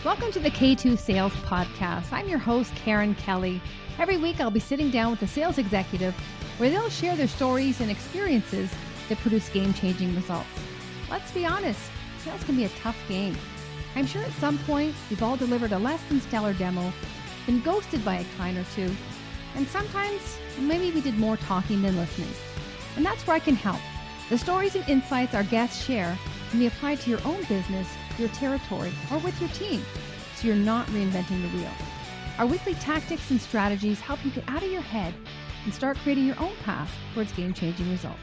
Welcome to the K2 Sales Podcast. I'm your host, Karen Kelly. Every week, I'll be sitting down with a sales executive where they'll share their stories and experiences that produce game-changing results. Let's be honest, sales can be a tough game. I'm sure at some point, we've all delivered a less than stellar demo, been ghosted by a client or two, and sometimes maybe we did more talking than listening. And that's where I can help. The stories and insights our guests share can be applied to your own business, your territory, or with your team, so you're not reinventing the wheel. Our weekly tactics and strategies help you get out of your head and start creating your own path towards game-changing results.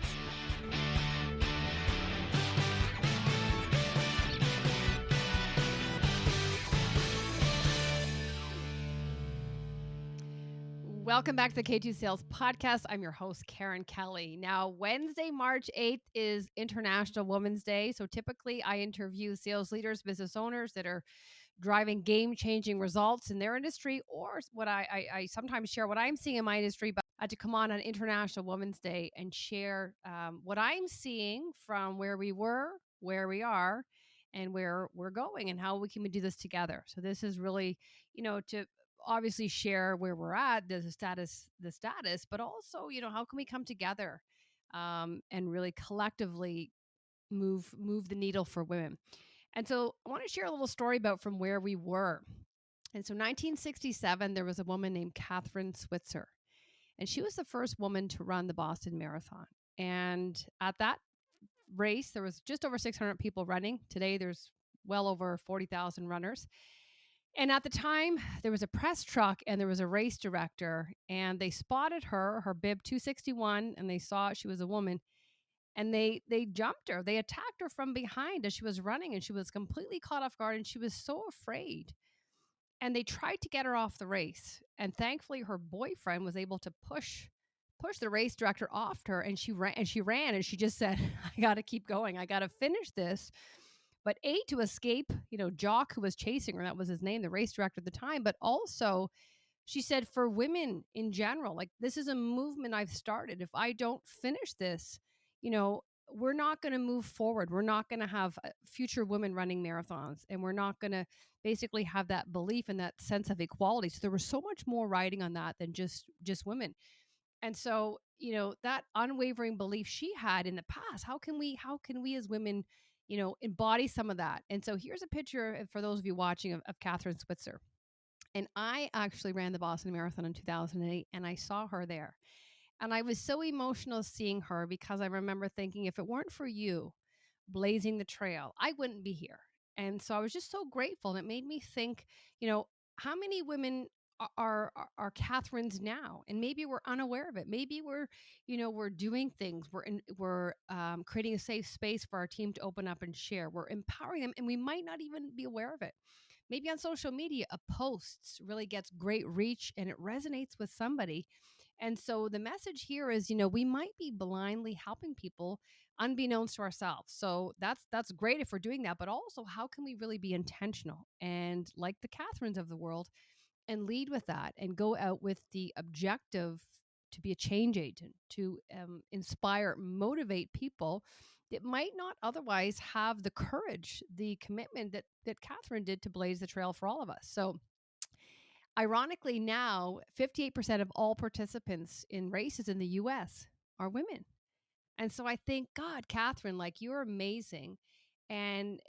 Welcome back to the K2 Sales Podcast. I'm your host, Karen Kelly. Now, Wednesday, March 8th is International Women's Day. So typically I interview sales leaders, business owners that are driving game-changing results in their industry, or what I sometimes share what I'm seeing in my industry, but I had to come on International Women's Day and share what I'm seeing from where we were, where we are, and where we're going and how we can do this together. So this is really, to obviously share where we're at, the status, but also, how can we come together and really collectively move the needle for women. And so I want to share a little story about from where we were. And so 1967, there was a woman named Catherine Switzer, and she was the first woman to run the Boston Marathon. And at that race, there was just over 600 people running. Today, there's well over 40,000 runners. And at the time, there was a press truck and there was a race director, and they spotted her bib 261, and they saw she was a woman. And they jumped her. They attacked her from behind as she was running, and she was completely caught off guard, and she was so afraid. And they tried to get her off the race. And thankfully, her boyfriend was able to push the race director off her, and she ran, and she just said, I got to keep going. I got to finish this. But to escape, Jock, who was chasing her, that was his name, the race director at the time, but also she said for women in general, like, this is a movement I've started. If I don't finish this, we're not going to move forward. We're not going to have future women running marathons, and we're not going to basically have that belief and that sense of equality. So there was so much more riding on that than just women. And so, that unwavering belief she had in the past, how can we as women, embody some of that? And so here's a picture for those of you watching of Catherine Switzer. And I actually ran the Boston Marathon in 2008, and I saw her there. And I was so emotional seeing her because I remember thinking, if it weren't for you blazing the trail, I wouldn't be here. And so I was just so grateful. And it made me think, how many women are Catherines now? And maybe we're unaware of it. Maybe we're doing things. We're creating a safe space for our team to open up and share. We're empowering them, and we might not even be aware of it. Maybe on social media, a post really gets great reach and it resonates with somebody. And so the message here is, we might be blindly helping people unbeknownst to ourselves. So that's great if we're doing that, but also how can we really be intentional and like the Catherines of the world and lead with that and go out with the objective to be a change agent, to inspire, motivate people that might not otherwise have the courage, the commitment that Catherine did to blaze the trail for all of us. So ironically, now 58% of all participants in races in the US are women. And so I think, God, Catherine, like, you're amazing. And,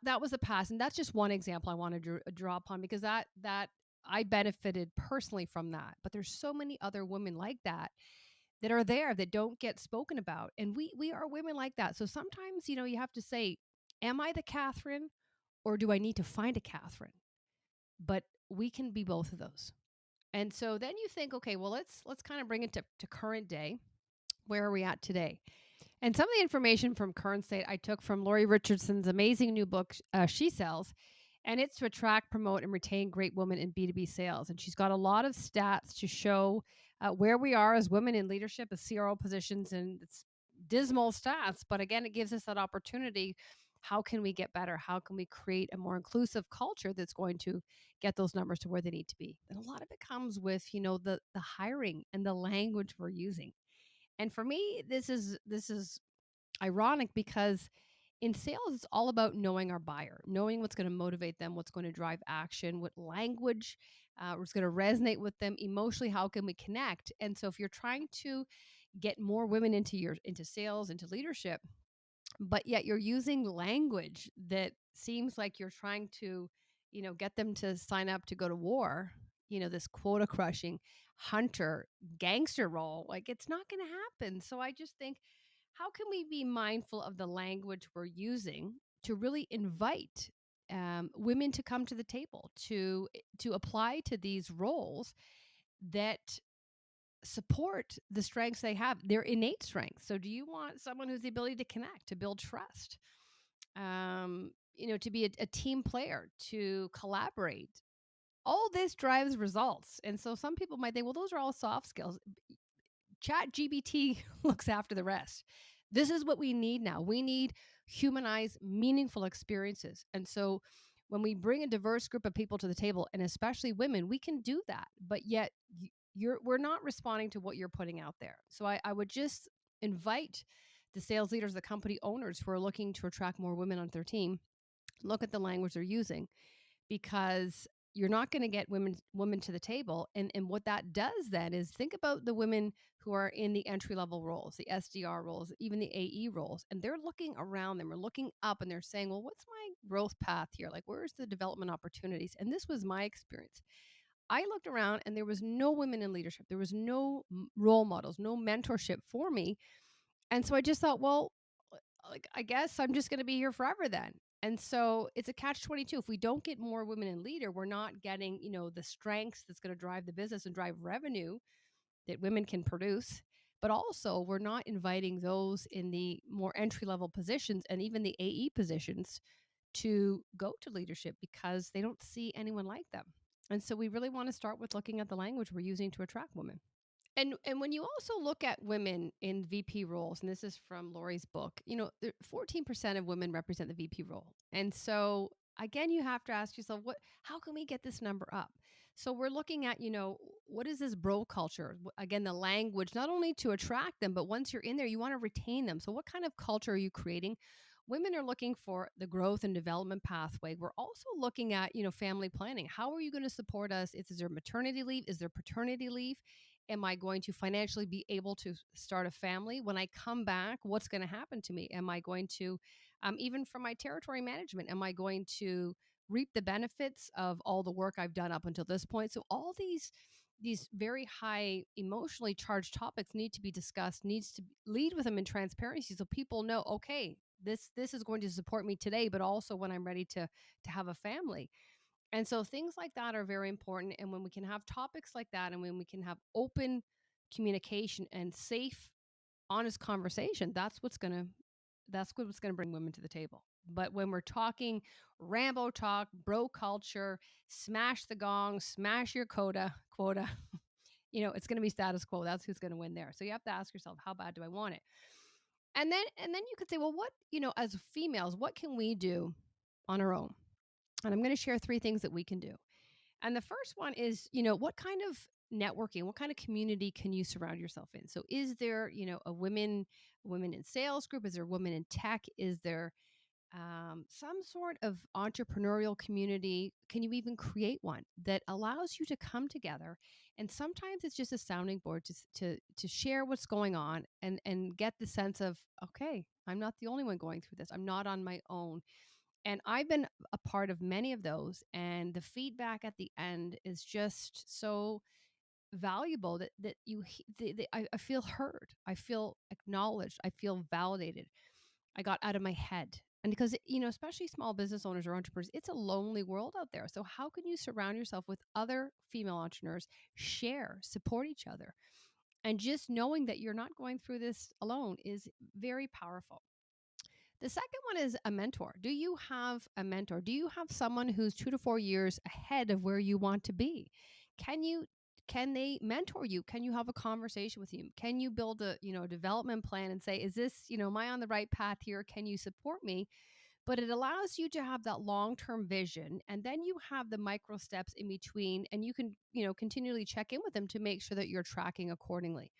that was the past. And that's just one example I want to draw upon, because that I benefited personally from that. But there's so many other women like that are there that don't get spoken about. And we are women like that. So sometimes, you have to say, am I the Catherine, or do I need to find a Catherine? But we can be both of those. And so then you think, okay, well, let's kind of bring it to current day. Where are we at today? And some of the information from current state I took from Lori Richardson's amazing new book, She Sells, and it's to attract, promote, and retain great women in B2B sales. And she's got a lot of stats to show where we are as women in leadership, as CRO positions, and it's dismal stats. But again, it gives us that opportunity. How can we get better? How can we create a more inclusive culture that's going to get those numbers to where they need to be? And a lot of it comes with, the hiring and the language we're using. And for me, this is ironic because In sales, it's all about knowing our buyer, knowing what's going to motivate them, what's going to drive action, what language is going to resonate with them emotionally. How can we connect? And so, if you're trying to get more women into sales, into leadership, but yet you're using language that seems like you're trying to, get them to sign up to go to war, this quota crushing hunter gangster role, like it's not going to happen. So I just think, how can we be mindful of the language we're using to really invite women to come to the table to apply to these roles that support the strengths they have, their innate strengths. So do you want someone who's the ability to connect, to build trust, to be a team player, to collaborate? All this drives results. And so some people might think, well, those are all soft skills. Chat GBT looks after the rest. This is what we need now. We need humanized, meaningful experiences. And so when we bring a diverse group of people to the table, and especially women, we can do that. But yet we're not responding to what you're putting out there. So I would just invite the sales leaders, the company owners who are looking to attract more women on their team, look at the language they're using, because you're not going to get women to the table. And what that does then is think about the women who are in the entry level roles, the SDR roles, even the AE roles, and they're looking around them or looking up and they're saying, well, what's my growth path here? Like, where's the development opportunities? And this was my experience. I looked around and there was no women in leadership. There was no role models, no mentorship for me. And so I just thought, well, like, I guess I'm just going to be here forever then. And so it's a catch 22. If we don't get more women in leader, we're not getting, the strengths that's going to drive the business and drive revenue that women can produce. But also, we're not inviting those in the more entry level positions and even the AE positions to go to leadership because they don't see anyone like them. And so we really want to start with looking at the language we're using to attract women. And when you also look at women in VP roles, and this is from Lori's book, 14% of women represent the VP role. And so again, you have to ask yourself, how can we get this number up? So we're looking at, what is this bro culture? Again, the language, not only to attract them, but once you're in there, you want to retain them. So what kind of culture are you creating? Women are looking for the growth and development pathway. We're also looking at, family planning. How are you going to support us? Is there maternity leave? Is there paternity leave? Am I going to financially be able to start a family? When I come back, what's going to happen to me? Am I going to, even from my territory management, am I going to reap the benefits of all the work I've done up until this point? So all these very high emotionally charged topics need to be discussed, needs to lead with them in transparency so people know, okay, this is going to support me today, but also when I'm ready to have a family. And so things like that are very important. And when we can have topics like that, and when we can have open communication and safe, honest conversation, that's what's gonna bring women to the table. But when we're talking Rambo talk, bro culture, smash the gong, smash your quota, it's gonna be status quo. That's who's gonna win there. So you have to ask yourself, how bad do I want it? And then you could say, well, what, as females, what can we do on our own? And I'm going to share 3 things that we can do. And the first one is, what kind of networking, what kind of community can you surround yourself in? So is there, a women in sales group? Is there women in tech? Is there some sort of entrepreneurial community? Can you even create one that allows you to come together? And sometimes it's just a sounding board to share what's going on and get the sense of, okay, I'm not the only one going through this. I'm not on my own. And I've been a part of many of those, and the feedback at the end is just so valuable that I feel heard, I feel acknowledged, I feel validated. I got out of my head. And because, especially small business owners or entrepreneurs, it's a lonely world out there. So how can you surround yourself with other female entrepreneurs, share, support each other? And just knowing that you're not going through this alone is very powerful. The second one is a mentor. Do you have a mentor? Do you have someone who's 2 to 4 years ahead of where you want to be? Can they mentor you? Can you have a conversation with you? Can you build a, development plan and say, is this, am I on the right path here? Can you support me? But it allows you to have that long-term vision, and then you have the micro steps in between, and you can, continually check in with them to make sure that you're tracking accordingly.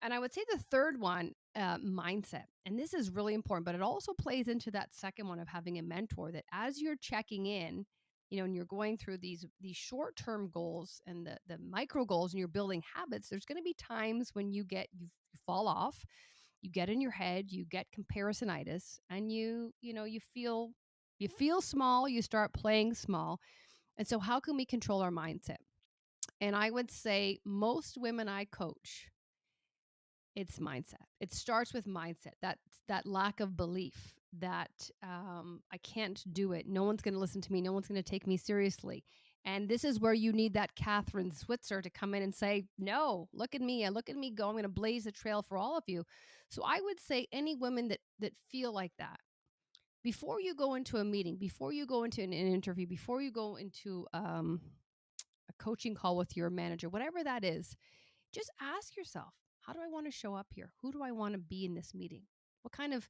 And I would say the third one, mindset. And this is really important, but it also plays into that second one of having a mentor, that as you're checking in, and you're going through these short-term goals and the micro goals, and you're building habits, there's going to be times when you fall off, you get in your head, you get comparisonitis, and you feel small, you start playing small. And so how can we control our mindset? And I would say most women I coach, it's mindset. It starts with mindset. That lack of belief that I can't do it. No one's going to listen to me. No one's going to take me seriously. And this is where you need that Catherine Switzer to come in and say, "No, look at me. Look at me go. I'm going to blaze a trail for all of you." So I would say any women that feel like that, before you go into a meeting, before you go into an interview, before you go into a coaching call with your manager, whatever that is, just ask yourself, how do I want to show up here? Who do I want to be in this meeting? What kind of,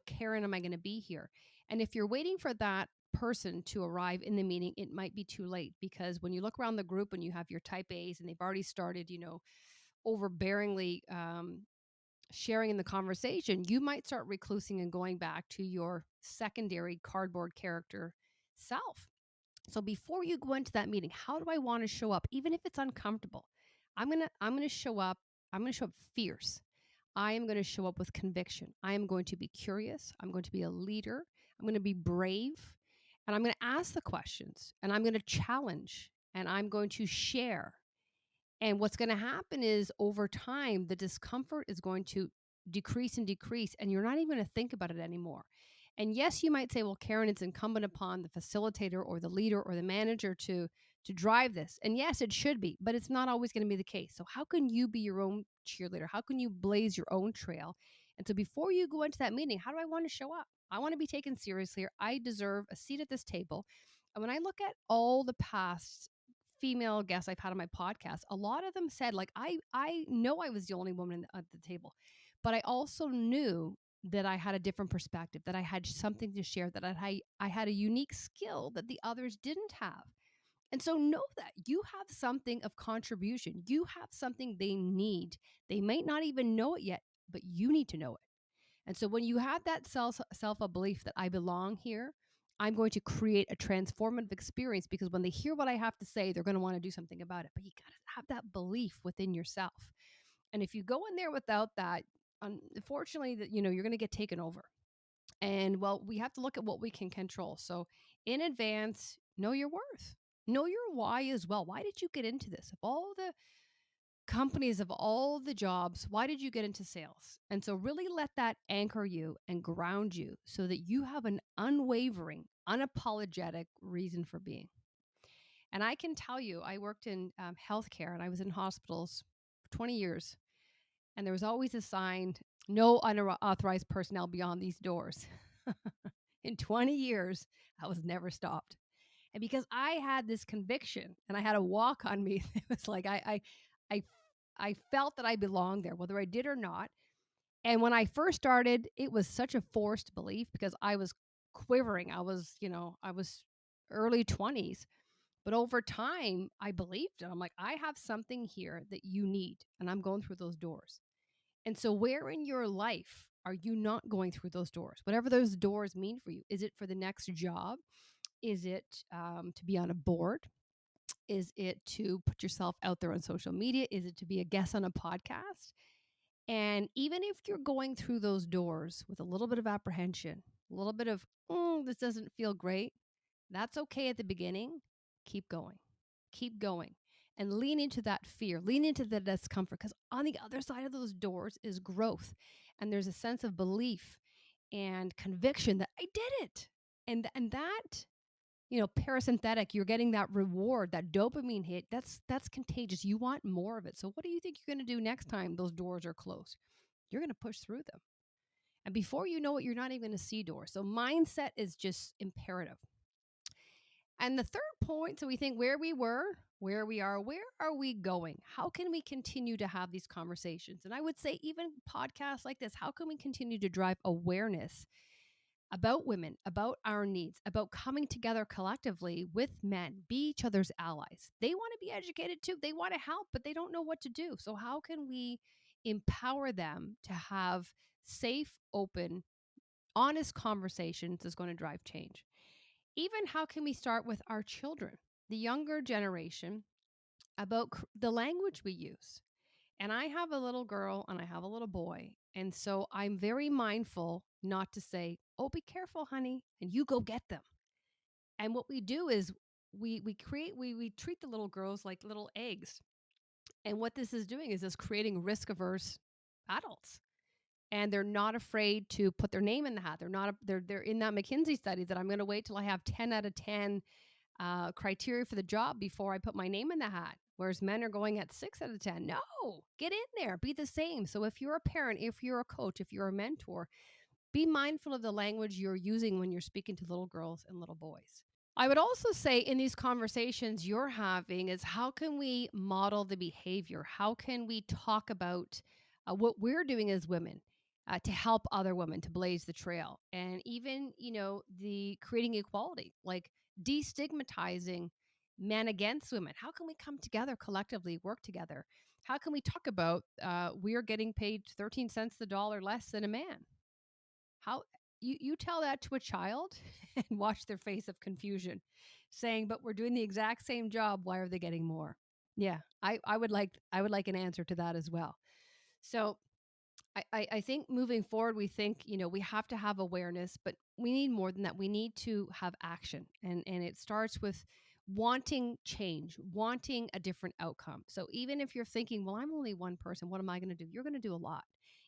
Karen am I going to be here? And if you're waiting for that person to arrive in the meeting, it might be too late, because when you look around the group and you have your type A's and they've already started, overbearingly sharing in the conversation, you might start reclusing and going back to your secondary cardboard character self. So before you go into that meeting, how do I want to show up? Even if it's uncomfortable, I'm gonna show up. I'm gonna show up fierce. I am going to show up with conviction. I am going to be curious. I'm going to be a leader. I'm going to be brave. And I'm going to ask the questions, and I'm going to challenge, and I'm going to share. And what's going to happen is, over time, the discomfort is going to decrease and decrease, and you're not even going to think about it anymore. And yes, you might say, well, Karen, it's incumbent upon the facilitator or the leader or the manager to drive this. And yes, it should be, but it's not always going to be the case. So how can you be your own cheerleader? How can you blaze your own trail? And so before you go into that meeting, how do I want to show up? I want to be taken seriously. I deserve a seat at this table. And when I look at all the past female guests I've had on my podcast, a lot of them said, like, I know I was the only woman at the table, but I also knew that I had a different perspective, that I had something to share, that I had a unique skill that the others didn't have. And so know that you have something of contribution. You have something they need. They might not even know it yet, but you need to know it. And so when you have that self a belief that I belong here, I'm going to create a transformative experience, because when they hear what I have to say, they're going to want to do something about it. But you got to have that belief within yourself. And if you go in there without that, unfortunately, that you're going to get taken over. And well, we have to look at what we can control. So in advance, know your worth. Know your why as well. Why did you get into this? Of all the companies, of all the jobs, why did you get into sales? And so really let that anchor you and ground you, so that you have an unwavering, unapologetic reason for being. And I can tell you, I worked in healthcare, and I was in hospitals for 20 years. And there was always a sign, no unauthorized personnel beyond these doors. In 20 years, I was never stopped. And because I had this conviction and I had a walk on me, it was like I I felt that I belonged there, whether I did or not. And when I first started, it was such a forced belief, because I was quivering. I was early 20s. But over time, I believed it. I'm like, I have something here that you need, and I'm going through those doors. And so, where in your life are you not going through those doors? Whatever those doors mean for you. Is it for the next job? Is it to be on a board? Is it to put yourself out there on social media? Is it to be a guest on a podcast? And even if you're going through those doors with a little bit of apprehension, a little bit of, oh, this doesn't feel great, that's okay at the beginning. Keep going. Keep going. And lean into that fear, lean into the discomfort, because on the other side of those doors is growth. And there's a sense of belief and conviction that I did it. And that, parasympathetic, you're getting that reward, that dopamine hit. That's contagious. You want more of it. So what do you think you're going to do next time those doors are closed? You're going to push through them. And before you know it, you're not even going to see doors. So mindset is just imperative. And the third point, so we think where we were, where we are, where are we going? How can we continue to have these conversations? And I would say, even podcasts like this, how can we continue to drive awareness about women, about our needs, about coming together collectively with men, be each other's allies? They want to be educated too. They want to help, but they don't know what to do. So how can we empower them to have Safe, open, honest conversations is going to drive change. Even how can we start with our children, the younger generation, about the language we use? And I have a little girl and I have a little boy. And so I'm very mindful not to say, "Oh, be careful, honey," and you go get them. And what we do is we treat the little girls like little eggs. And what this is doing is creating risk averse adults. And they're not afraid to put their name in the hat. They're in that McKinsey study that I'm going to wait till I have 10 out of 10 criteria for the job before I put my name in the hat. Whereas men are going at 6 out of 10. No, get in there, be the same. So if you're a parent, if you're a coach, if you're a mentor, be mindful of the language you're using when you're speaking to little girls and little boys. I would also say in these conversations you're having is how can we model the behavior? How can we talk about what we're doing as women to help other women to blaze the trail? And even, the creating equality, like destigmatizing men against women. How can we come together collectively, work together? How can we talk about we're getting paid 13 cents the dollar less than a man? How you tell that to a child and watch their face of confusion, saying, "But we're doing the exact same job. Why are they getting more?" Yeah, I would like an answer to that as well. So I think moving forward, we think, we have to have awareness, but we need more than that. We need to have action. And it starts with wanting change, wanting a different outcome. So even if you're thinking, well, I'm only one person, what am I going to do? You're going to do a lot.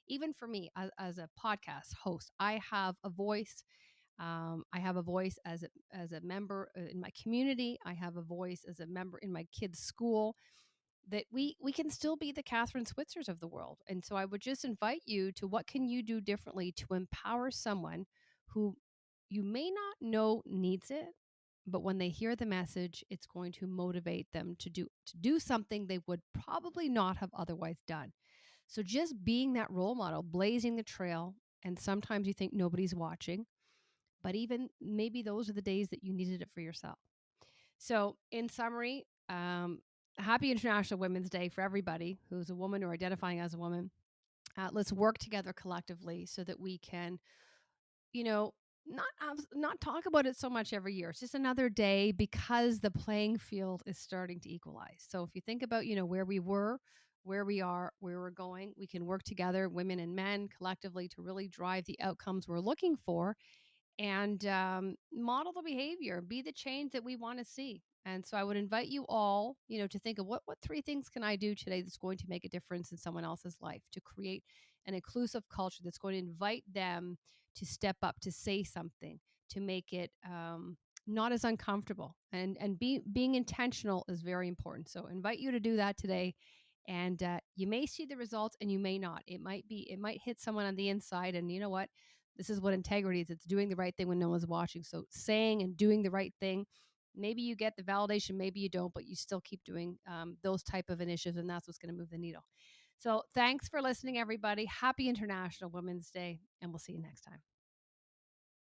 Even for me as a podcast host, I have a voice. I have a voice as a member in my community. I have a voice as a member in my kids' school, that we can still be the Catherine Switzers of the world. And so I would just invite you to what can you do differently to empower someone who you may not know needs it, but when they hear the message, it's going to motivate them to do something they would probably not have otherwise done. So just being that role model, blazing the trail, and sometimes you think nobody's watching, but even maybe those are the days that you needed it for yourself. So, in summary, happy International Women's Day for everybody who's a woman or identifying as a woman. Let's work together collectively so that we can, you know, not talk about it so much every year. It's just another day because the playing field is starting to equalize. So, if you think about, where we were, where we are, where we're going, we can work together, women and men collectively, to really drive the outcomes we're looking for and model the behavior, be the change that we want to see. And so I would invite you all, to think of what three things can I do today that's going to make a difference in someone else's life, to create an inclusive culture that's going to invite them to step up, to say something, to make it not as uncomfortable. And being intentional is very important. So invite you to do that today. And you may see the results and you may not. It might hit someone on the inside. And you know what? This is what integrity is. It's doing the right thing when no one's watching. So saying and doing the right thing. Maybe you get the validation, maybe you don't, but you still keep doing those type of initiatives, and that's what's going to move the needle. So thanks for listening, everybody. Happy International Women's Day, and we'll see you next time.